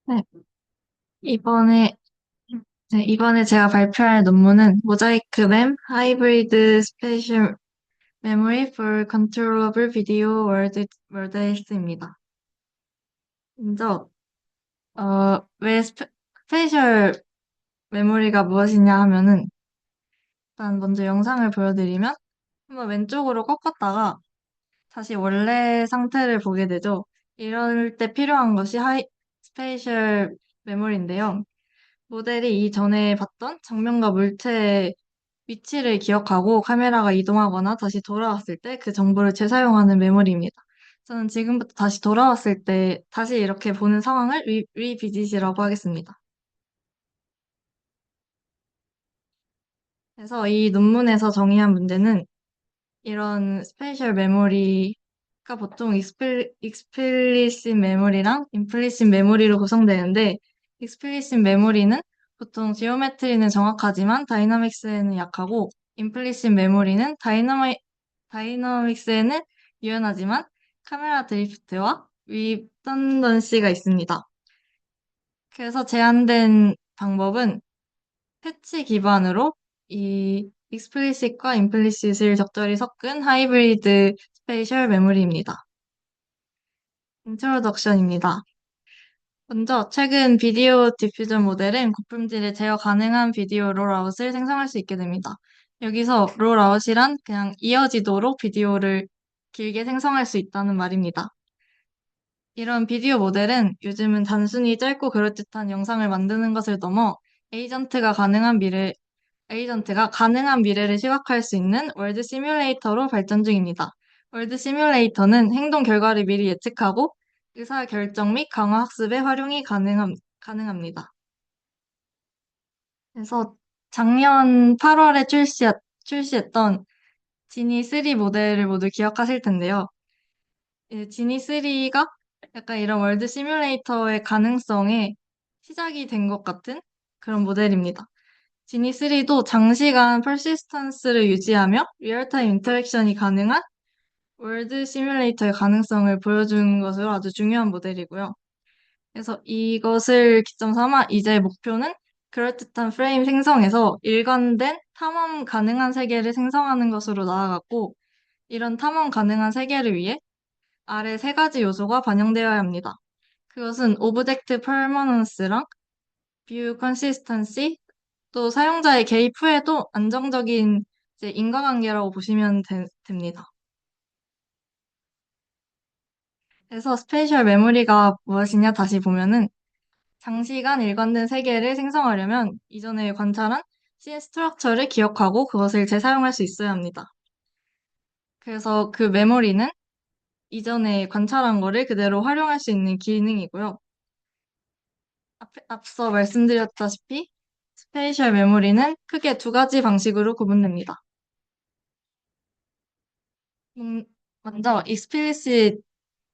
네, 이번에, 이번에 제가 발표할 논문은 모자이크 램 하이브리드 스페셜 메모리 for controllable video words입니다. 먼저, 왜 스페셜 메모리가 무엇이냐 하면은, 일단 먼저 영상을 보여드리면, 한번 왼쪽으로 꺾었다가 다시 원래 상태를 보게 되죠. 이럴 때 필요한 것이 스페셜 메모리인데요. 모델이 이전에 봤던 장면과 물체의 위치를 기억하고 카메라가 이동하거나 다시 돌아왔을 때 그 정보를 재사용하는 메모리입니다. 저는 지금부터 다시 돌아왔을 때 다시 이렇게 보는 상황을 리비짓이라고 하겠습니다. 그래서 이 논문에서 정의한 문제는 이런 스페셜 메모리가 보통 익스플리시 메모리랑 임플리시 메모리로 구성되는데 익스플리시 메모리는 보통 지오메트리는 정확하지만 다이나믹스에는 약하고 임플리시 메모리는 다이나믹스에는 유연하지만 카메라 드리프트와 리던던시가 있습니다. 그래서 제안된 방법은 패치 기반으로 이 explicit과 implicit을 적절히 섞은 하이브리드 스페이셜 메모리입니다. 인트로덕션입니다. 먼저 최근 비디오 디퓨전 모델은 고품질을 제어 가능한 비디오 롤아웃을 생성할 수 있게 됩니다. 여기서 롤아웃이란 그냥 이어지도록 비디오를 길게 생성할 수 있다는 말입니다. 이런 비디오 모델은 요즘은 단순히 짧고 그럴듯한 영상을 만드는 것을 넘어 에이전트가 가능한 미래 에이전트가 가능한 미래를 시각화할 수 있는 월드 시뮬레이터로 발전 중입니다. 월드 시뮬레이터는 행동 결과를 미리 예측하고 의사 결정 및 강화 학습에 활용이 가능합니다. 그래서 작년 8월에 출시했던 지니 3 모델을 모두 기억하실 텐데요. 지니 3가 약간 이런 월드 시뮬레이터의 가능성에 시작이 된 것 같은 그런 모델입니다. 지니3도 장시간 퍼시스턴스를 유지하며 리얼타임 인터랙션이 가능한 월드 시뮬레이터의 가능성을 보여준 것으로 아주 중요한 모델이고요. 그래서 이것을 기점 삼아 이제 목표는 그럴듯한 프레임 생성에서 일관된 탐험 가능한 세계를 생성하는 것으로 나아갔고, 이런 탐험 가능한 세계를 위해 아래 세 가지 요소가 반영되어야 합니다. 그것은 오브젝트 퍼머넌스랑 뷰 컨시스턴시, 또 사용자의 개입 후에도 안정적인 이제 인과관계라고 보시면 됩니다. 그래서 스페이셜 메모리가 무엇이냐 다시 보면은 장시간 일관된 세계를 생성하려면 이전에 관찰한 씬 스트럭처를 기억하고 그것을 재사용할 수 있어야 합니다. 그래서 그 메모리는 이전에 관찰한 거를 그대로 활용할 수 있는 기능이고요. 앞서 말씀드렸다시피 스페이셜 메모리는 크게 두 가지 방식으로 구분됩니다. 음, 먼저 익스플리시트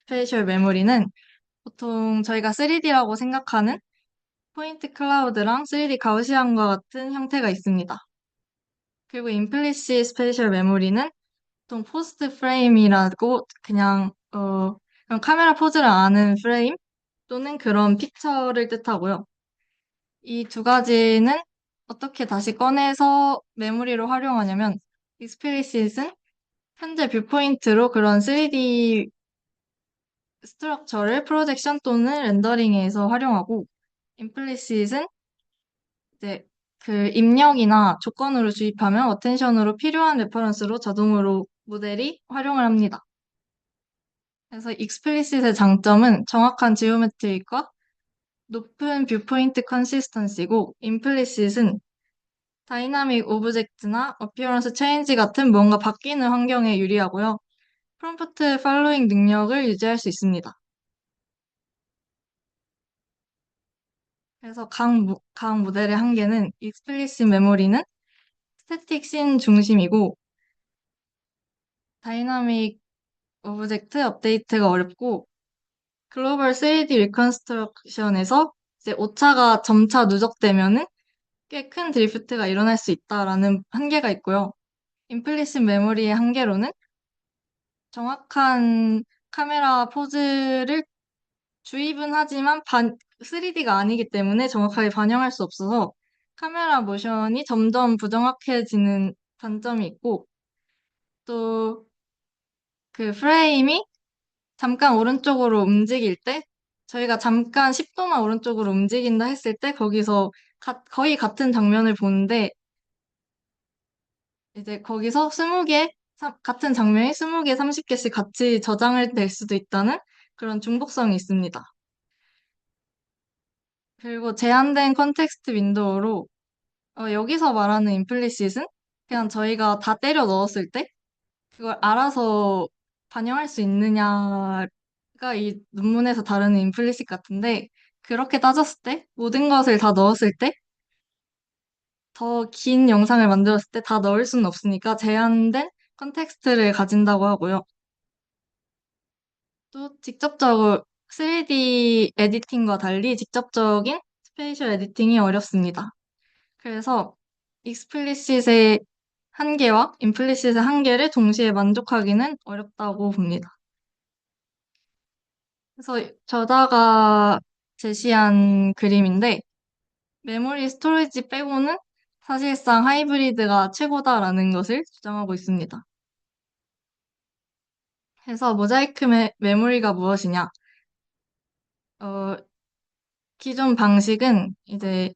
스페이셜 메모리는 보통 저희가 3D라고 생각하는 포인트 클라우드랑 3D 가우시안과 같은 형태가 있습니다. 그리고 임플리시 스페이셜 메모리는 보통 포스트 프레임이라고 그냥 카메라 포즈를 아는 프레임 또는 그런 픽처를 뜻하고요. 이 두 가지는 어떻게 다시 꺼내서 메모리로 활용하냐면 익스플리시트는 현재 뷰포인트로 그런 3D 스트럭처를 프로젝션 또는 렌더링에서 활용하고 임플리시트는 이제 그 입력이나 조건으로 주입하면 어텐션으로 필요한 레퍼런스로 자동으로 모델이 활용을 합니다. 그래서 익스플리시트의 장점은 정확한 지오메트리과 높은 뷰포인트 컨시스턴시고 임플리시트는 다이나믹 오브젝트나 어피어런스 체인지 같은 뭔가 바뀌는 환경에 유리하고요. 프롬프트 팔로잉 능력을 유지할 수 있습니다. 그래서 각 모델의 한계는 익스플리시 메모리는 스태틱 씬 중심이고 다이나믹 오브젝트 업데이트가 어렵고 글로벌 3D 리컨스트럭션에서 이제 오차가 점차 누적되면은 꽤 큰 드리프트가 일어날 수 있다라는 한계가 있고요. 임플리시 메모리의 한계로는 정확한 카메라 포즈를 주입은 하지만 3D가 아니기 때문에 정확하게 반영할 수 없어서 카메라 모션이 점점 부정확해지는 단점이 있고 또 그 프레임이 잠깐 오른쪽으로 움직일 때 저희가 잠깐 10도만 오른쪽으로 움직인다 했을 때 거기서 거의 같은 장면을 보는데 이제 거기서 20개, 같은 장면이 20개, 30개씩 같이 저장을 될 수도 있다는 그런 중복성이 있습니다. 그리고 제한된 컨텍스트 윈도우로 여기서 말하는 임플리시트는 그냥 저희가 다 때려 넣었을 때 그걸 알아서 반영할 수 있느냐가 이 논문에서 다루는 임플리시트 같은데 그렇게 따졌을 때 모든 것을 다 넣었을 때 더 긴 영상을 만들었을 때 다 넣을 수는 없으니까 제한된 컨텍스트를 가진다고 하고요. 또 직접적으로 3D 에디팅과 달리 직접적인 스페이셜 에디팅이 어렵습니다. 그래서 익스플리시트의 한계와 임플리시트의 한계를 동시에 만족하기는 어렵다고 봅니다. 그래서 저자가 제시한 그림인데 메모리 스토리지 빼고는 사실상 하이브리드가 최고다라는 것을 주장하고 있습니다. 그래서 모자이크 메모리가 무엇이냐? 어, 기존 방식은 이제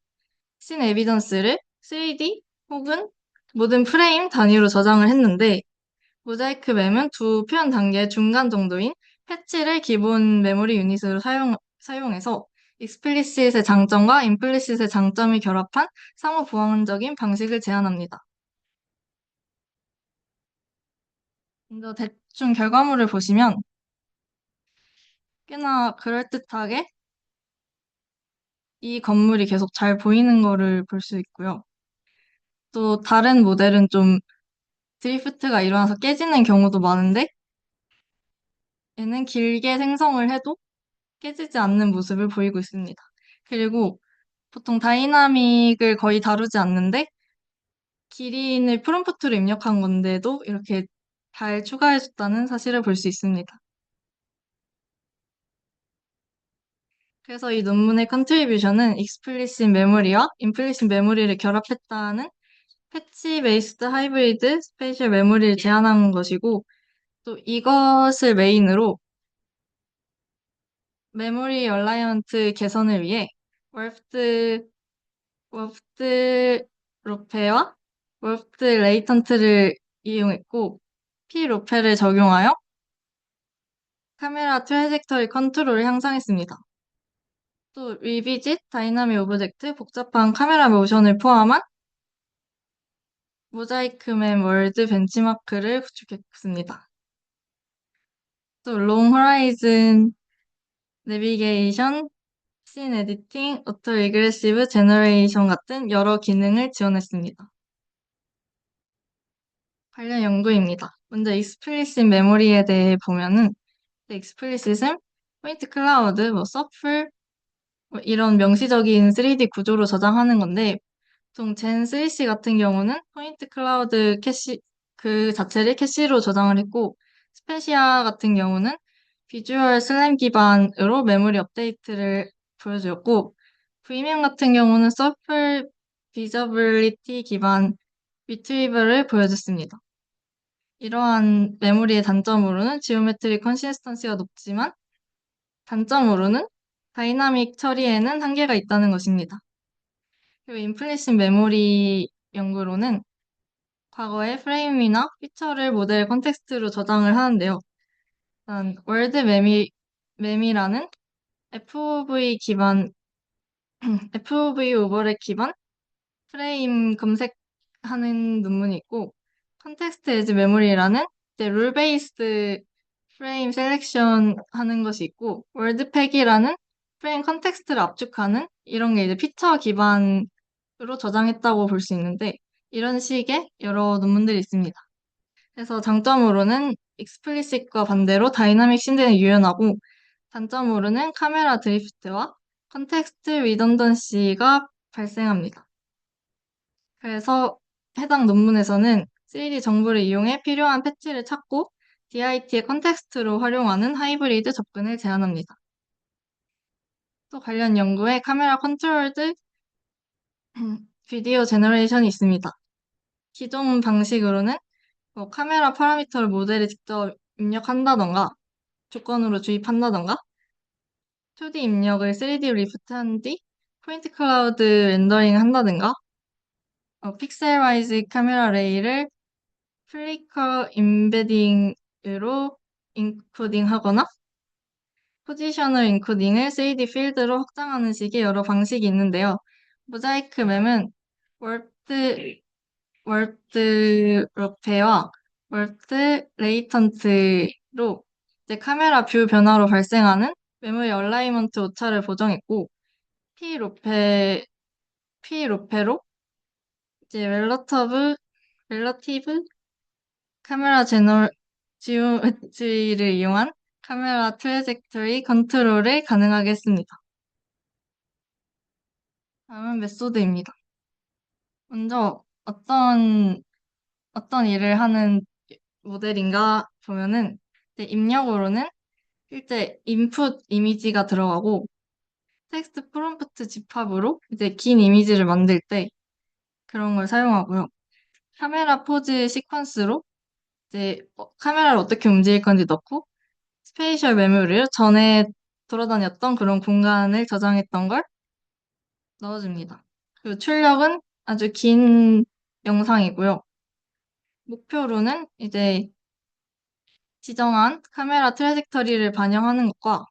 씬 에비던스를 3D 혹은 모든 프레임 단위로 저장을 했는데 모자이크 램은 두 표현 단계 중간 정도인 패치를 기본 메모리 유닛으로 사용해서 익스플리시트의 장점과 임플리시트의 장점이 결합한 상호 보완적인 방식을 제안합니다. 먼저 대충 결과물을 보시면 꽤나 그럴듯하게 이 건물이 계속 잘 보이는 거를 볼 수 있고요. 또 다른 모델은 좀 드리프트가 일어나서 깨지는 경우도 많은데 얘는 길게 생성을 해도 깨지지 않는 모습을 보이고 있습니다. 그리고 보통 다이나믹을 거의 다루지 않는데 기린을 프롬프트로 입력한 건데도 이렇게 잘 추가해줬다는 사실을 볼 수 있습니다. 그래서 이 논문의 컨트리뷰션은 익스플리시 메모리와 임플리시 메모리를 결합했다는 패치 베이스드 하이브리드 스페이셜 메모리를 제안한 것이고 또 이것을 메인으로 메모리 얼라이언트 개선을 위해 월프트 월프트 로페와 월프트 레이턴트를 이용했고 P 로페를 적용하여 카메라 트래젝터리 컨트롤을 향상했습니다. 또 리비짓, 다이나믹 오브젝트, 복잡한 카메라 모션을 포함한 모자이크맨 월드 벤치마크를 구축했습니다. 또 롱 호라이즌 내비게이션, 씬 에디팅, 오토 리그레시브 제너레이션 같은 여러 기능을 지원했습니다. 관련 연구입니다. 먼저 익스플리시 메모리에 대해 보면은 익스플리시는 포인트 클라우드, 서플 이런 명시적인 3D 구조로 저장하는 건데 보통 젠 3C 같은 경우는 포인트 클라우드 캐시 그 자체를 캐시로 저장을 했고 스페시아 같은 경우는 비주얼 슬램 기반으로 메모리 업데이트를 보여주었고 VMM 같은 경우는 서플 비저블리티 기반 리트리버를 보여줬습니다. 이러한 메모리의 단점으로는 지오메트리 컨시스턴시가 높지만 단점으로는 다이나믹 처리에는 한계가 있다는 것입니다. 그리고 인플리시 메모리 연구로는 과거의 프레임이나 피처를 모델 컨텍스트로 저장을 하는데요. 일단 월드 매미라는 FOV 기반 FOV 오버랩 기반 프레임 검색하는 논문이 있고 컨텍스트 에즈 메모리라는 이제 룰 베이스드 프레임 셀렉션 하는 것이 있고 월드팩이라는 프레임 컨텍스트를 압축하는 이런 게 이제 피처 기반으로 저장했다고 볼 수 있는데 이런 식의 여러 논문들이 있습니다. 그래서 장점으로는 익스플리시트과 반대로 다이나믹 신드는 유연하고 단점으로는 카메라 드리프트와 컨텍스트 리던던시가 발생합니다. 그래서 해당 논문에서는 3D 정보를 이용해 필요한 패치를 찾고 DIT의 컨텍스트로 활용하는 하이브리드 접근을 제안합니다. 또 관련 연구에 카메라 컨트롤드 비디오 제너레이션이 있습니다. 기존 방식으로는 뭐 카메라 파라미터를 모델에 직접 입력한다던가 조건으로 주입한다던가 2D 입력을 3D로 리프트한 뒤 포인트 클라우드 렌더링 한다든가 픽셀와이즈 카메라 레이를 플리커 임베딩으로 인코딩 하거나 포지셔널 인코딩을 3D 필드로 확장하는 식의 여러 방식이 있는데요. 모자이크 맵은 월드, 월드 러페와 월드 레이턴트로 이제 카메라 뷰 변화로 발생하는 메모리 얼라이먼트 오차를 보정했고, P 로페로 이제 relative카메라 지오메트리를 이용한 카메라 트래젝터리 컨트롤을 가능하게 했습니다. 다음은 메소드입니다. 먼저 어떤 일을 하는 모델인가 보면은 이제 입력으로는 실제 인풋 이미지가 들어가고 텍스트 프롬프트 집합으로 이제 긴 이미지를 만들 때 그런 걸 사용하고요. 카메라 포즈 시퀀스로 이제 카메라를 어떻게 움직일 건지 넣고 스페이셜 메모리를 전에 돌아다녔던 그런 공간을 저장했던 걸 넣어줍니다. 그리고 출력은 아주 긴 영상이고요. 목표로는 이제 지정한 카메라 트래젝터리를 반영하는 것과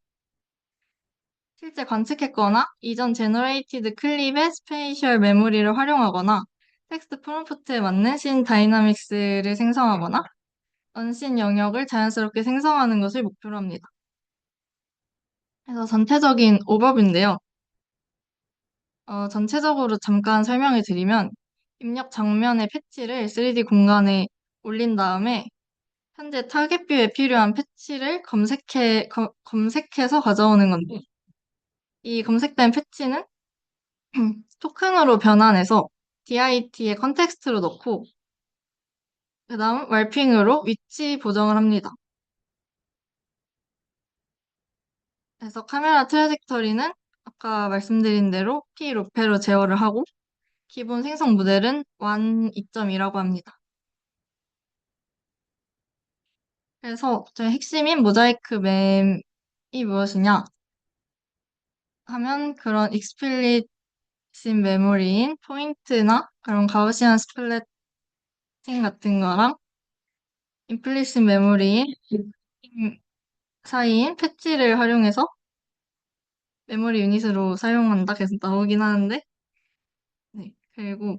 실제 관측했거나 이전 제너레이티드 클립의 스페이셜 메모리를 활용하거나 텍스트 프롬프트에 맞는 씬 다이나믹스를 생성하거나 언씬 영역을 자연스럽게 생성하는 것을 목표로 합니다. 그래서 전체적인 오버뷰인데요. 전체적으로 잠깐 설명을 드리면 입력 장면의 패치를 3D 공간에 올린 다음에 현재 타겟뷰에 필요한 패치를 검색해서 가져오는 건데 이 검색된 패치는 토큰으로 변환해서 DIT의 컨텍스트로 넣고 그 다음 왈핑으로 위치 보정을 합니다. 그래서 카메라 트래젝터리는 아까 말씀드린 대로 P 로페로 제어를 하고 기본 생성 모델은 완 2.2라고 합니다. 그래서 저희 핵심인 모자이크 맵이 무엇이냐 하면 그런 익스플리신 메모리인 포인트나 그런 가우시안 스플래팅 같은 거랑 임플리신 메모리인 사이인 패치를 활용해서 메모리 유닛으로 사용한다. 계속 나오긴 하는데, 네. 그리고,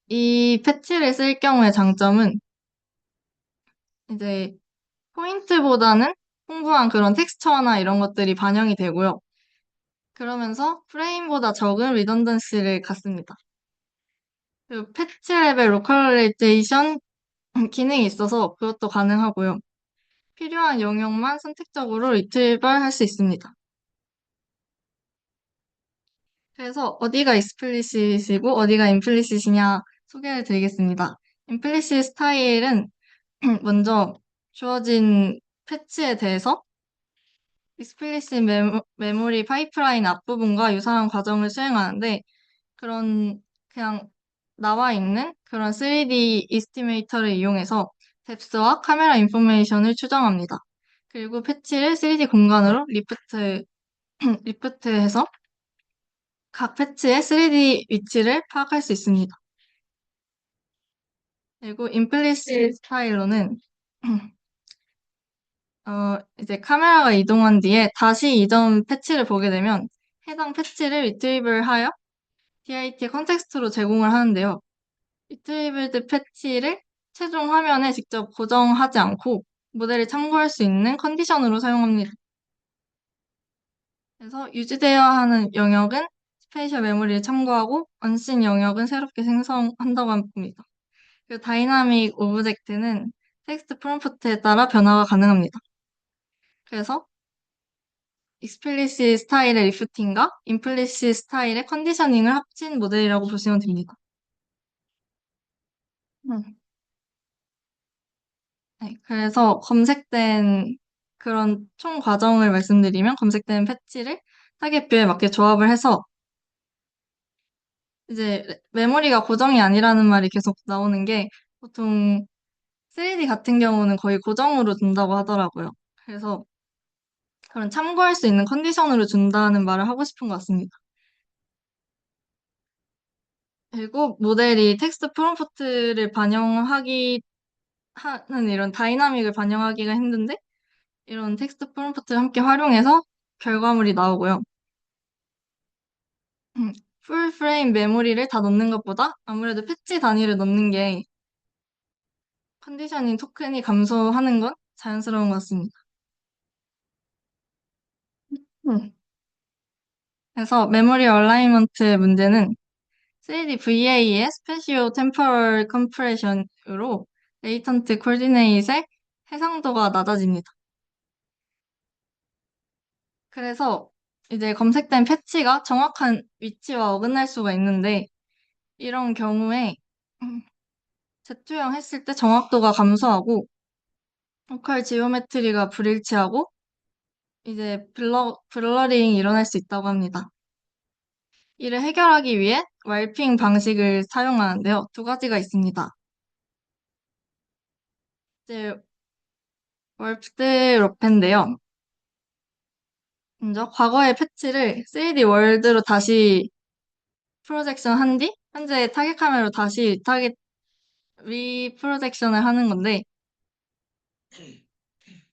이 패치를 쓸 경우의 장점은 이제 포인트보다는 풍부한 그런 텍스처나 이런 것들이 반영이 되고요. 그러면서 프레임보다 적은 리던던시를 갖습니다. 그리고 패치 레벨 로컬라이제이션 기능이 있어서 그것도 가능하고요. 필요한 영역만 선택적으로 리트리버 할 수 있습니다. 그래서 어디가 익스플리시시고 어디가 임플리시시냐 소개를 드리겠습니다. 임플리시 스타일은 먼저 주어진 패치에 대해서 익스플리시 메모리 파이프라인 앞부분과 유사한 과정을 수행하는데 그런 그냥 나와 있는 그런 3D 이스티메이터를 이용해서 뎁스와 카메라 인포메이션을 추정합니다. 그리고 패치를 3D 공간으로 리프트해서 각 패치의 3D 위치를 파악할 수 있습니다. 그리고 임플리시트 스타일로는 이제 카메라가 이동한 뒤에 다시 이전 패치를 보게 되면 해당 패치를 리트리블 하여 DIT 컨텍스트로 제공을 하는데요. 리트리블드 패치를 최종 화면에 직접 고정하지 않고 모델이 참고할 수 있는 컨디션으로 사용합니다. 그래서 유지되어야 하는 영역은 스페이셜 메모리를 참고하고 언씬 영역은 새롭게 생성한다고 합니다. 그리고 다이나믹 오브젝트는 텍스트 프롬프트에 따라 변화가 가능합니다. 그래서 익스플리시 스타일의 리프팅과 임플리시 스타일의 컨디셔닝을 합친 모델이라고 보시면 됩니다. 네, 그래서 검색된 그런 총 과정을 말씀드리면 검색된 패치를 타겟뷰에 맞게 조합을 해서 이제 메모리가 고정이 아니라는 말이 계속 나오는 게 보통 3D 같은 경우는 거의 고정으로 둔다고 하더라고요. 그래서 그런 참고할 수 있는 컨디션으로 준다는 말을 하고 싶은 것 같습니다. 그리고 모델이 텍스트 프롬프트를 하는 이런 다이나믹을 반영하기가 힘든데 이런 텍스트 프롬프트를 함께 활용해서 결과물이 나오고요. 풀 프레임 메모리를 다 넣는 것보다 아무래도 패치 단위를 넣는 게 컨디셔닝 토큰이 감소하는 건 자연스러운 것 같습니다. 음. 그래서 메모리 얼라이먼트 문제는 3D VA의 스페시오 템퍼럴 컴프레션으로 레이턴트 코디네이트의 해상도가 낮아집니다. 그래서 이제 검색된 패치가 정확한 위치와 어긋날 수가 있는데 이런 경우에 재투영 했을 때 정확도가 감소하고 로컬 지오메트리가 불일치하고 이제 블러링이 일어날 수 있다고 합니다. 이를 해결하기 위해 왈핑 방식을 사용하는데요. 두 가지가 있습니다. 이제 월드 로펜인데요. 먼저 과거의 패치를 3D 월드로 다시 프로젝션 한 뒤 현재 타겟 카메라로 다시 리프로젝션을 하는 건데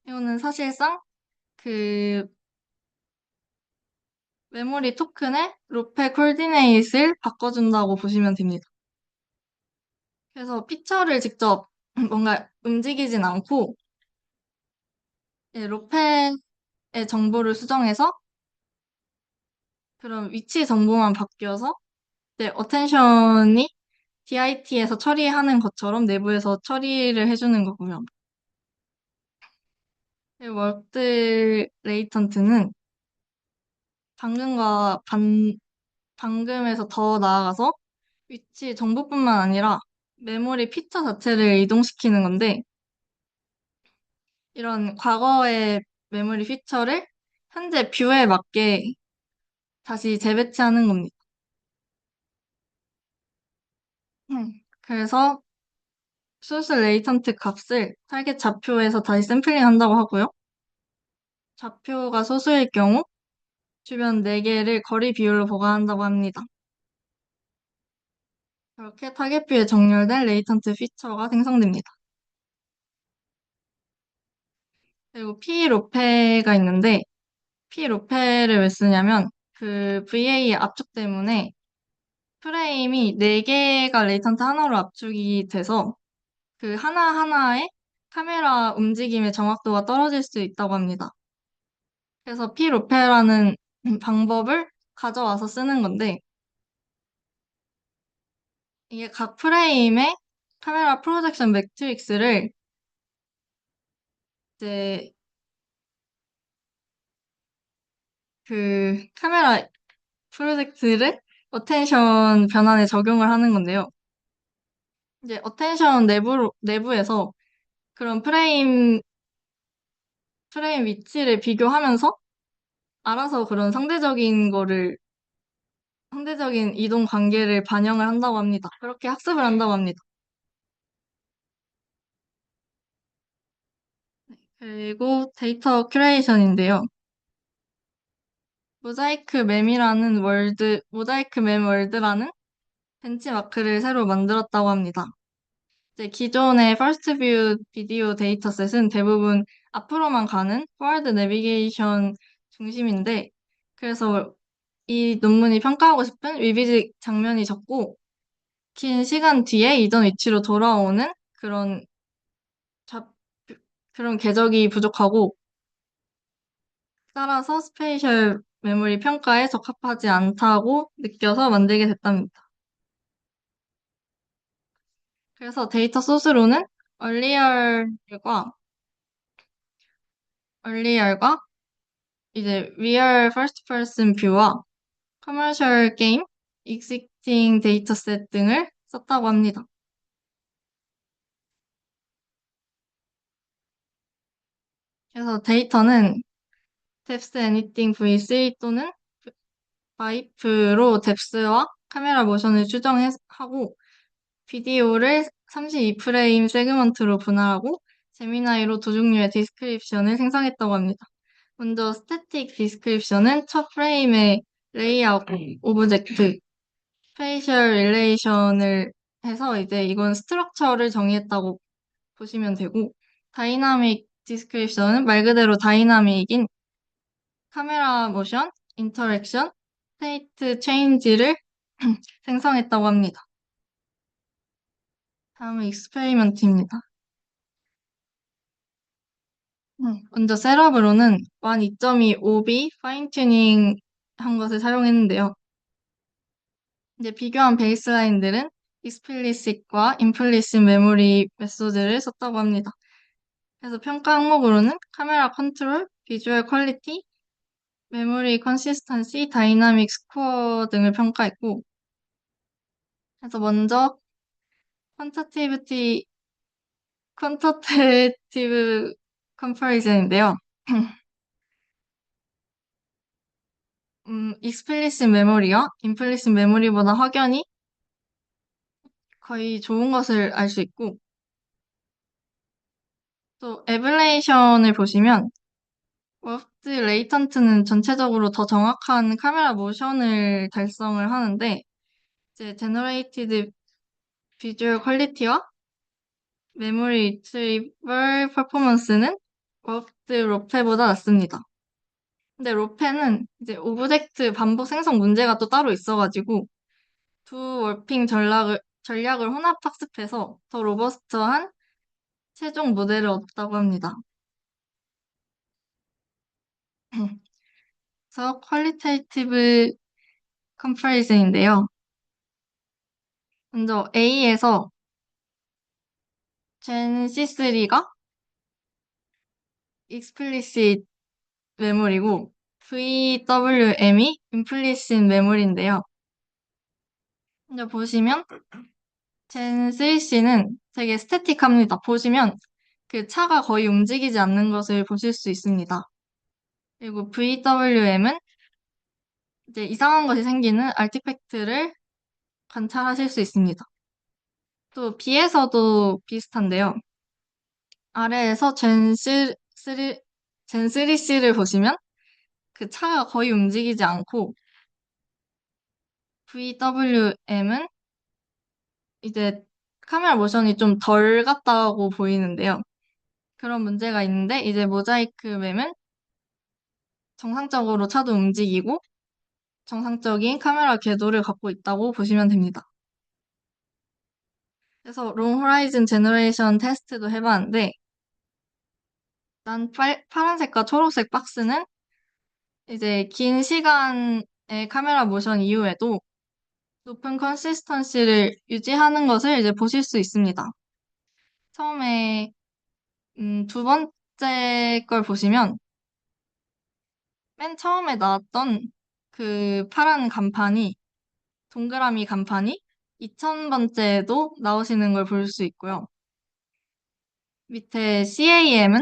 이거는 사실상 그 메모리 토큰의 로페 콜디네이트를 바꿔준다고 보시면 됩니다. 그래서 피처를 직접 뭔가 움직이진 않고 로페의 정보를 수정해서 그런 위치 정보만 바뀌어서 어텐션이 DIT에서 처리하는 것처럼 내부에서 처리를 해주는 거고요. 월드 레이턴트는 방금과 방금에서 더 나아가서 위치 정보뿐만 아니라 메모리 피처 자체를 이동시키는 건데 이런 과거의 메모리 피처를 현재 뷰에 맞게 다시 재배치하는 겁니다. 그래서 소스 레이턴트 값을 타겟 좌표에서 다시 샘플링 한다고 하고요. 좌표가 소수일 경우 주변 4개를 거리 비율로 보관한다고 합니다. 이렇게 타겟뷰에 정렬된 레이턴트 피처가 생성됩니다. 그리고 P 로페가 있는데 P 로페를 왜 쓰냐면 그 VA 압축 때문에 프레임이 4개가 레이턴트 하나로 압축이 돼서 그 하나하나의 카메라 움직임의 정확도가 떨어질 수 있다고 합니다. 그래서 P 로페라는 방법을 가져와서 쓰는 건데 이게 각 프레임의 카메라 프로젝션 매트릭스를 이제 그 카메라 프로젝트를 어텐션 변환에 적용을 하는 건데요. 이제 어텐션 내부에서 그런 프레임 위치를 비교하면서 알아서 그런 상대적인 이동 관계를 반영을 한다고 합니다. 그렇게 학습을 한다고 합니다. 그리고 데이터 큐레이션인데요. 모자이크 맵 월드라는 벤치마크를 새로 만들었다고 합니다. 이제 기존의 퍼스트 뷰 비디오 데이터셋은 대부분 앞으로만 가는 포워드 내비게이션 중심인데, 그래서 이 논문이 평가하고 싶은 위비직 장면이 적고, 긴 시간 뒤에 이전 위치로 돌아오는 잡, 그런 궤적이 부족하고, 따라서 스페이셜 메모리 평가에 적합하지 않다고 느껴서 만들게 됐답니다. 그래서 데이터 소스로는 얼리얼과 얼리얼과 이제 리얼 퍼스트 퍼슨 뷰와 커머셜 게임, 익시팅 데이터셋 등을 썼다고 합니다. 그래서 데이터는 depth anything v3 또는 바이프로 뎁스와 카메라 모션을 추정하고 비디오를 32프레임 세그먼트로 분할하고 제미나이로 두 종류의 디스크립션을 생성했다고 합니다. 먼저 스태틱 디스크립션은 첫 프레임의 레이아웃, 오브젝트, 스페이셜 릴레이션을 해서 이제 이건 스트럭처를 정의했다고 보시면 되고 다이나믹 디스크립션은 말 그대로 다이나믹인 카메라 모션, 인터랙션, 스테이트 체인지를 생성했다고 합니다. 다음은 익스페리먼트입니다. 먼저 셋업으로는 2.2 OB 파인 튜닝 한 것을 사용했는데요. 이제 비교한 베이스라인들은 익스플리식과 임플리식 메모리 메소드를 썼다고 합니다. 그래서 평가 항목으로는 카메라 컨트롤, 비주얼 퀄리티, 메모리 컨시스턴시, 다이나믹 스코어 등을 평가했고, 그래서 먼저 퀀터테이브 퀀터테이티브 컴파리즌인데요. 익스플리식 메모리와 임플리식 메모리보다 확연히 거의 좋은 것을 알 수 있고, 또 에블레이션을 보시면 워프트 레이턴트는 전체적으로 더 정확한 카메라 모션을 달성을 하는데, 이제 제너레이티드 비주얼 퀄리티와 메모리 리트리벌 퍼포먼스는 워프트 로페보다 낮습니다. 근데 로페는 이제 오브젝트 반복 생성 문제가 또 따로 있어가지고 두 월핑 전략을 혼합 학습해서 더 로버스트한 최종 모델을 얻었다고 합니다. 그래서 퀄리테이티브 컴파리즌인데요. 먼저 A에서 젠 C3가 익스플리시트 메모리고 VWM이 임플리시트 메모리인데요. 먼저 보시면 젠 3C는 되게 스태틱합니다. 보시면 그 차가 거의 움직이지 않는 것을 보실 수 있습니다. 그리고 VWM은 이제 이상한 것이 생기는 아티팩트를 관찰하실 수 있습니다. 또 B에서도 비슷한데요. 아래에서 젠 3C를 보시면 그 차가 거의 움직이지 않고 VWM은 이제 카메라 모션이 좀 덜 같다고 보이는데요. 그런 문제가 있는데 이제 모자이크 램은 정상적으로 차도 움직이고 정상적인 카메라 궤도를 갖고 있다고 보시면 됩니다. 그래서 롱 호라이즌 제너레이션 테스트도 해봤는데 난 파란색과 초록색 박스는 이제 긴 시간의 카메라 모션 이후에도 높은 컨시스턴시를 유지하는 것을 이제 보실 수 있습니다. 처음에 두 번째 걸 보시면 맨 처음에 나왔던 그 파란 간판이 동그라미 간판이 2000번째에도 나오시는 걸 볼 수 있고요. 밑에 CAM은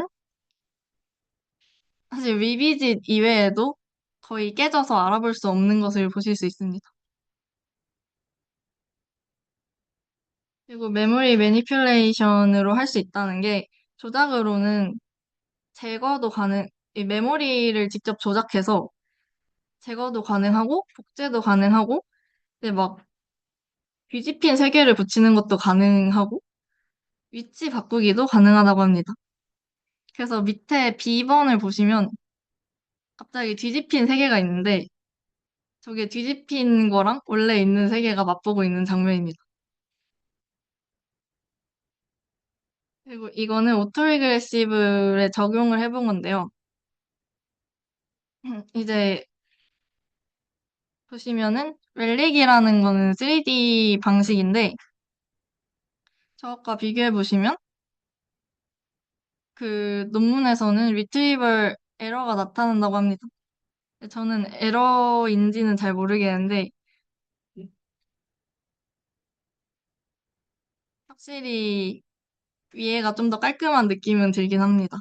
사실 리비짓 이외에도 거의 깨져서 알아볼 수 없는 것을 보실 수 있습니다. 그리고 메모리 매니퓰레이션으로 할 수 있다는 게 조작으로는 제거도 이 메모리를 직접 조작해서 제거도 가능하고 복제도 가능하고 이제 막 뒤집힌 세 개를 붙이는 것도 가능하고 위치 바꾸기도 가능하다고 합니다. 그래서 밑에 B번을 보시면 갑자기 뒤집힌 세 개가 있는데 저게 뒤집힌 거랑 원래 있는 세 개가 맛보고 있는 장면입니다. 그리고 이거는 오토리그레시브에 적용을 해본 건데요. 이제 보시면은 렐릭이라는 거는 3D 방식인데 저것과 비교해 보시면 그 논문에서는 리트리벌 에러가 나타난다고 합니다. 저는 에러인지는 잘 모르겠는데 확실히 위에가 좀 더 깔끔한 느낌은 들긴 합니다.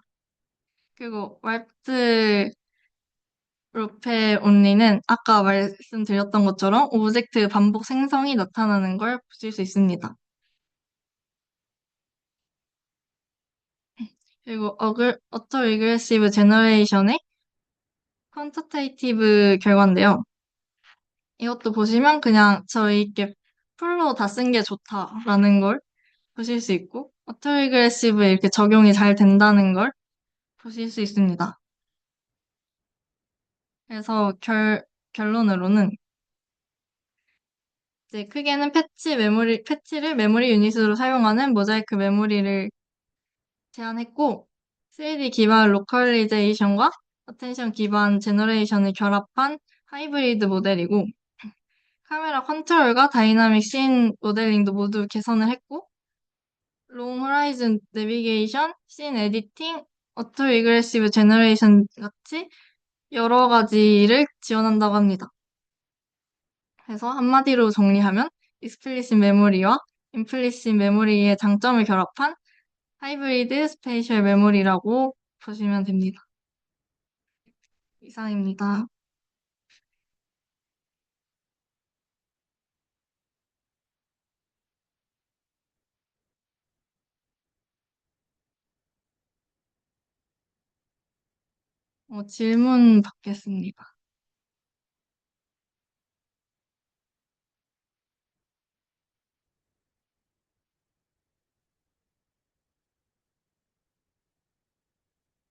그리고 왈트 로페 온리는 아까 말씀드렸던 것처럼 오브젝트 반복 생성이 나타나는 걸 보실 수 있습니다. 그리고 어터 리그레시브 제너레이션의 퀀터테이티브 결과인데요. 이것도 보시면 그냥 저희께 풀로 다 쓴 게 좋다라는 걸 보실 수 있고, 어터 리그레시브에 이렇게 적용이 잘 된다는 걸 보실 수 있습니다. 그래서 결론으로는 이제 크게는 패치를 메모리 유닛으로 사용하는 모자이크 메모리를 제안했고, 3D 기반 로컬리제이션과 어텐션 기반 제너레이션을 결합한 하이브리드 모델이고, 카메라 컨트롤과 다이나믹 씬 모델링도 모두 개선을 했고, 롱 호라이즌 내비게이션, 씬 에디팅, 어토 리그레시브 제너레이션 같이 여러 가지를 지원한다고 합니다. 그래서 한마디로 정리하면 익스플리시 메모리와 임플리시 메모리의 장점을 결합한 하이브리드 스페이셜 메모리라고 보시면 됩니다. 이상입니다. 질문 받겠습니다.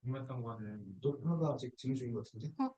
궁금했던 거는 녹화가 아직 진행 중인 것 같은데? 어,